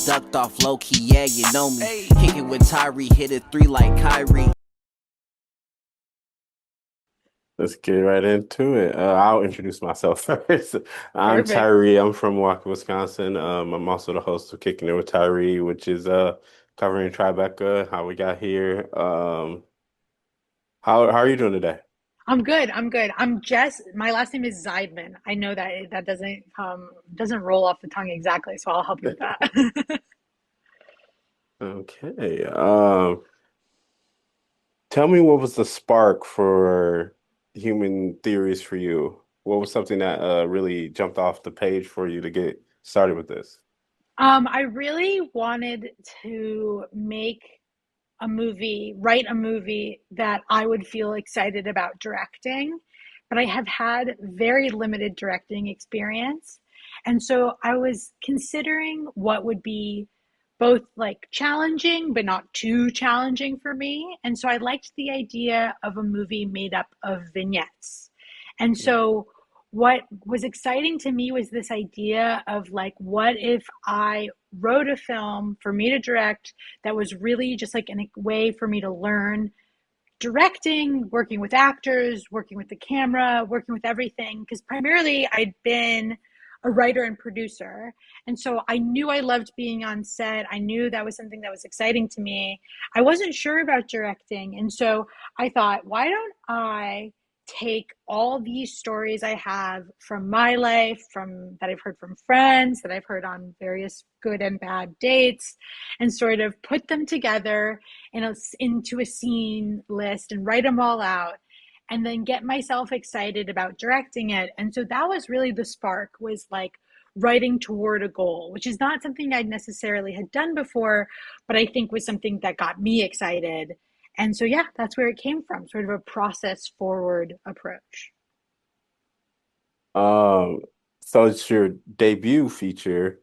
ducked off low key, yeah, you know me. Kickin' with Tyree, hit it 3 like Kyrie. Let's get right into it. I'll introduce myself first. I'm Perfect. Tyree. I'm from Milwaukee, Wisconsin. I'm also the host of Kicking It With Tyree, which is covering Tribeca, how we got here. How are you doing today? I'm good. I'm good. I'm Jess. My last name is Zeidman. I know that that doesn't roll off the tongue exactly, so I'll help you with that. Okay. Tell me what was the spark for human theories for you? What was something that really jumped off the page for you to get started with this? I really wanted to make write a movie that I would feel excited about directing, but I have had very limited directing experience. And so I was considering what would be both like challenging, but not too challenging for me. And so I liked the idea of a movie made up of vignettes. And so what was exciting to me was this idea of like, what if I wrote a film for me to direct that was really just like a way for me to learn directing, working with actors, working with the camera, working with everything. Because primarily I'd been a writer and producer. And so I knew I loved being on set. I knew that was something that was exciting to me. I wasn't sure about directing. And so I thought, why don't I take all these stories I have from my life, from that I've heard from friends, that I've heard on various good and bad dates, and sort of put them together into a scene list and write them all out and then get myself excited about directing it. And so that was really the spark, was like writing toward a goal, which is not something I necessarily had done before, but I think was something that got me excited. And so, yeah, that's where it came from, sort of a process forward approach. Um, so it's your debut feature.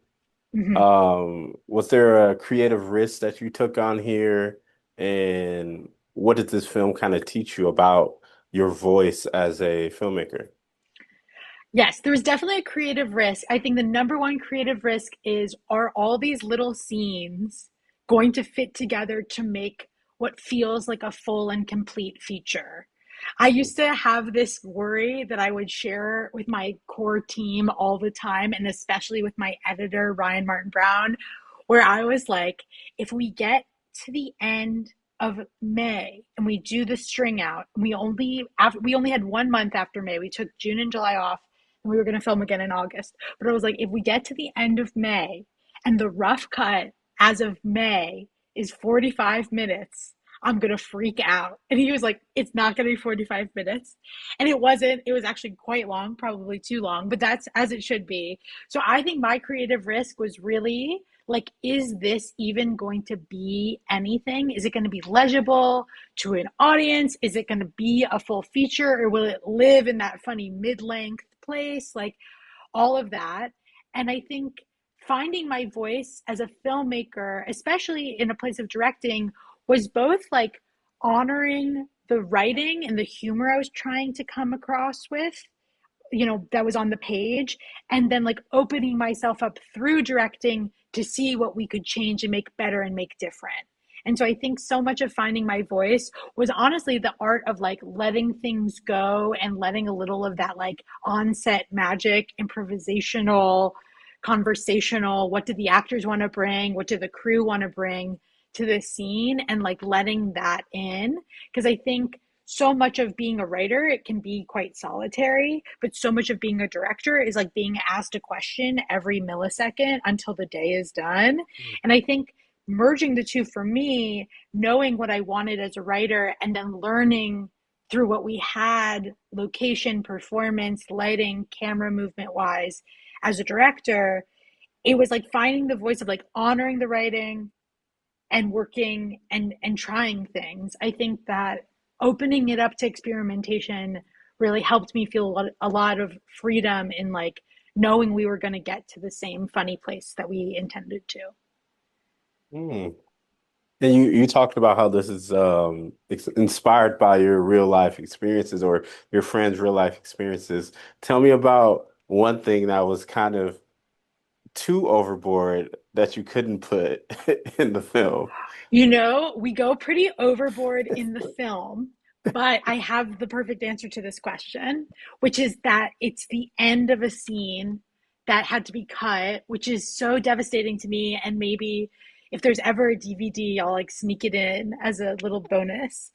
Mhm. Was there a creative risk that you took on here? And what did this film kind of teach you about your voice as a filmmaker? Yes, there was definitely a creative risk. I think the number one creative risk is, are all these little scenes going to fit together to make what feels like a full and complete feature? I used to have this worry that I would share with my core team all the time, and especially with my editor, Ryan Martin Brown, where I was like, if we get to the end of May and we do the string out, we only had 1 month after May. We took June and July off, and we were going to film again in August. But I was like, if we get to the end of May and the rough cut as of May is 45 minutes, I'm going to freak out. And he was like, it's not going to be 45 minutes. And it wasn't. It was actually quite long, probably too long, but that's as it should be. So I think my creative risk was really like, is this even going to be anything? Is it going to be legible to an audience? Is it going to be a full feature, or will it live in that funny mid-length place? Like all of that. And I think finding my voice as a filmmaker, especially in a place of directing, was both like honoring the writing and the humor I was trying to come across with, that was on the page, and then like opening myself up through directing to see what we could change and make better and make different. And so I think so much of finding my voice was honestly the art of like letting things go and letting a little of that like on-set magic, improvisational, conversational, what did the actors want to bring, what did the crew want to bring to the scene, and like letting that in. Because I think so much of being a writer, it can be quite solitary, but so much of being a director is like being asked a question every millisecond until the day is done. And I think merging the two for me, knowing what I wanted as a writer and then learning through what we had, location, performance, lighting, camera movement wise, as a director, it was like finding the voice of like honoring the writing and working and trying things. I think that opening it up to experimentation really helped me feel a lot of freedom in like knowing we were going to get to the same funny place that we intended to. Hmm. And you talked about how this is inspired by your real life experiences or your friends' real life experiences. Tell me about one thing that was kind of too overboard that you couldn't put in the film? You know, we go pretty overboard in the film, but I have the perfect answer to this question, which is that it's the end of a scene that had to be cut, which is so devastating to me. And maybe if there's ever a DVD, I'll like sneak it in as a little bonus.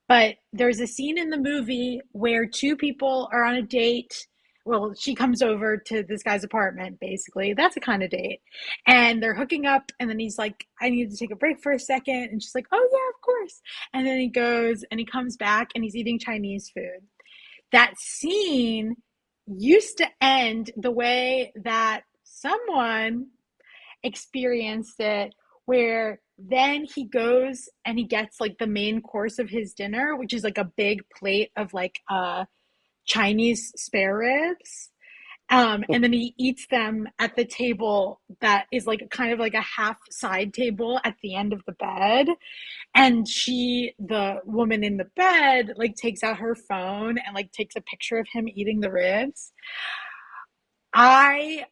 But there's a scene in the movie where two people are on a date. Well, she comes over to this guy's apartment, basically. That's a kind of date, and they're hooking up, and then he's like, I need to take a break for a second, and she's like, oh yeah, of course. And then he goes and he comes back and he's eating Chinese food. That scene used to end the way that someone experienced it, where then he goes and he gets like the main course of his dinner, which is like a big plate of like Chinese spare ribs, and then he eats them at the table that is like kind of like a half side table at the end of the bed. And she, the woman in the bed, like takes out her phone and like takes a picture of him eating the ribs. I,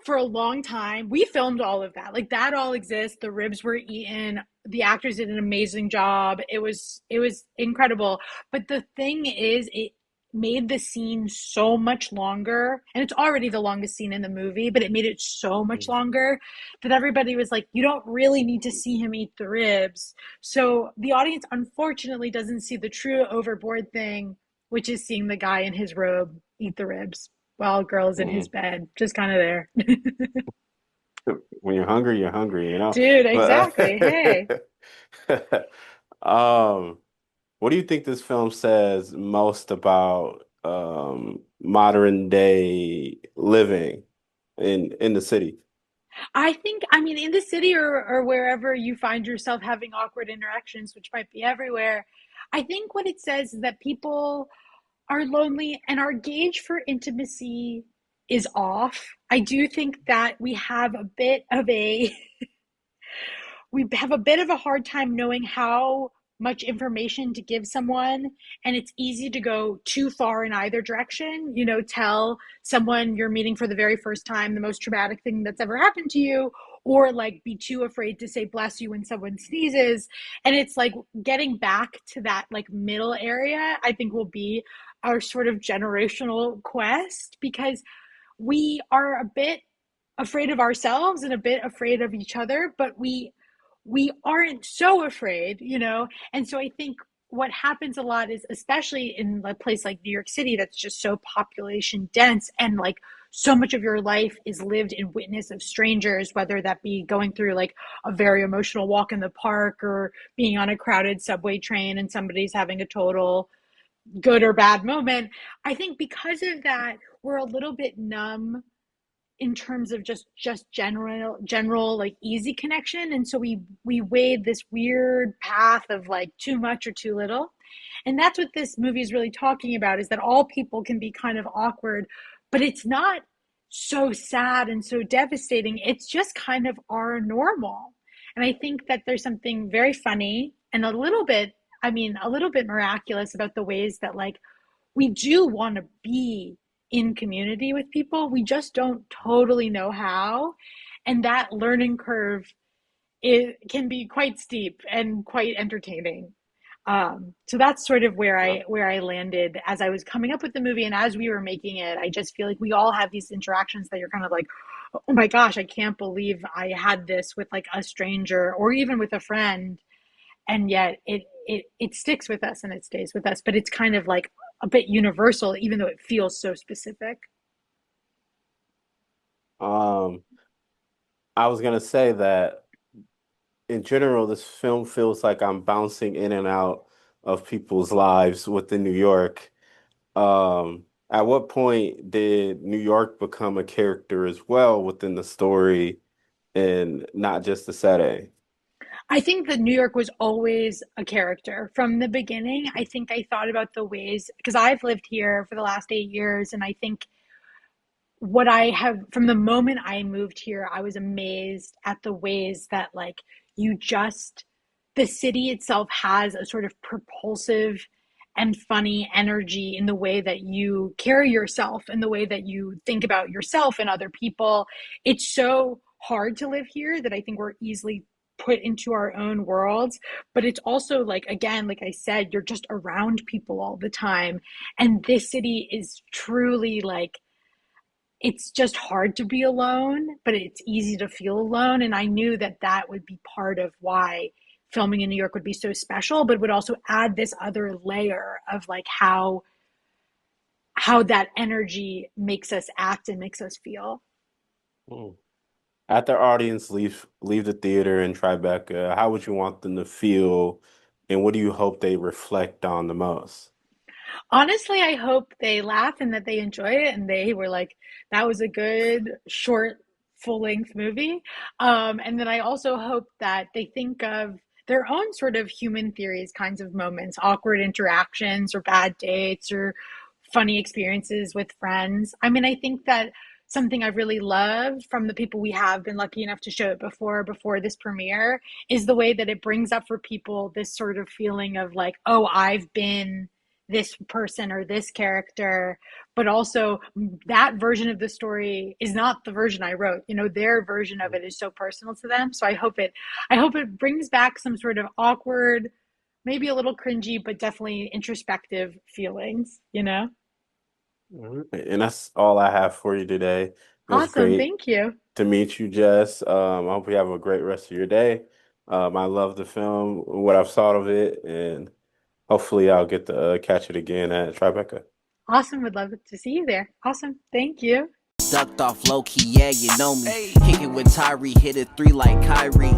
for a long time, we filmed all of that. Like that all exists. The ribs were eaten. The actors did an amazing job. It was incredible. But the thing is, it made the scene so much longer, and it's already the longest scene in the movie, but it made it so much longer that everybody was like, you don't really need to see him eat the ribs. So the audience unfortunately doesn't see the true overboard thing, which is seeing the guy in his robe eat the ribs while girl's in his Mm. bed, just kind of there. When you're hungry, you're hungry, you know. Dude, But exactly. Hey. um, what do you think this film says most about modern day living in the city? I think, I mean, in the city or wherever you find yourself having awkward interactions, which might be everywhere, I think what it says is that people are lonely and our gauge for intimacy is off. I do think that we have a bit of a hard time knowing how much information to give someone, and it's easy to go too far in either direction. You know, tell someone you're meeting for the very first time the most traumatic thing that's ever happened to you, or like be too afraid to say bless you when someone sneezes. And it's like getting back to that like middle area, I think, will be our sort of generational quest, because we are a bit afraid of ourselves and a bit afraid of each other, but we aren't so afraid, you know? And so I think what happens a lot is, especially in a place like New York City that's just so population dense, and like so much of your life is lived in witness of strangers, whether that be going through like a very emotional walk in the park, or being on a crowded subway train and somebody's having a total good or bad moment. I think because of that, we're a little bit numb in terms of just general like easy connection, and so we wade this weird path of like too much or too little. And that's what this movie is really talking about, is that all people can be kind of awkward, but it's not so sad and so devastating. It's just kind of our normal. And I think that there's something very funny and a little bit, I mean, a little bit miraculous about the ways that like we do want to be in community with people. We just don't totally know how. And that learning curve, it can be quite steep and quite entertaining. So that's sort of where I landed as I was coming up with the movie, and as we were making it. I just feel like we all have these interactions that you're kind of like, oh my gosh, I can't believe I had this with like a stranger or even with a friend, and yet it sticks with us and it stays with us. But it's kind of like a bit universal, even though it feels so specific. Um, I was gonna say that in general, this film feels like I'm bouncing in and out of people's lives within New York. At what point did New York become a character as well within the story and not just the setting? I think that New York was always a character from the beginning. I think I thought about the ways, because I've lived here for the last 8 years, and I think what I have, from the moment I moved here, I was amazed at the ways that like you just, the city itself has a sort of propulsive and funny energy in the way that you carry yourself, in the way that you think about yourself and other people. It's so hard to live here that I think we're easily put into our own worlds. But it's also like, again, like I said, you're just around people all the time. And this city is truly like, it's just hard to be alone, but it's easy to feel alone. And I knew that that would be part of why filming in New York would be so special, but would also add this other layer of like how that energy makes us act and makes us feel. Mm. After audience leave the theater in Tribeca, how would you want them to feel, and what do you hope they reflect on the most? Honestly, I hope they laugh and that they enjoy it and they were like, that was a good, short, full length movie. And then I also hope that they think of their own sort of human theories kinds of moments, awkward interactions or bad dates or funny experiences with friends. I mean, I think that something I've really loved from the people we have been lucky enough to show it before this premiere is the way that it brings up for people this sort of feeling of like, oh, I've been this person or this character, but also that version of the story is not the version I wrote. You know, their version of it is so personal to them. So I hope it brings back some sort of awkward, maybe a little cringy, but definitely introspective feelings, you know? All right. And that's all I have for you today. It was Awesome. great Thank you. to meet you, Jess. I hope you have a great rest of your day. I love the film, what I've thought of it, and hopefully I'll get to catch it again at Tribeca. Awesome. Would love to see you there. Awesome. Thank you. Ducked off low key, yeah, you know me. Kickin' with Tyree, hit a three like Kyrie.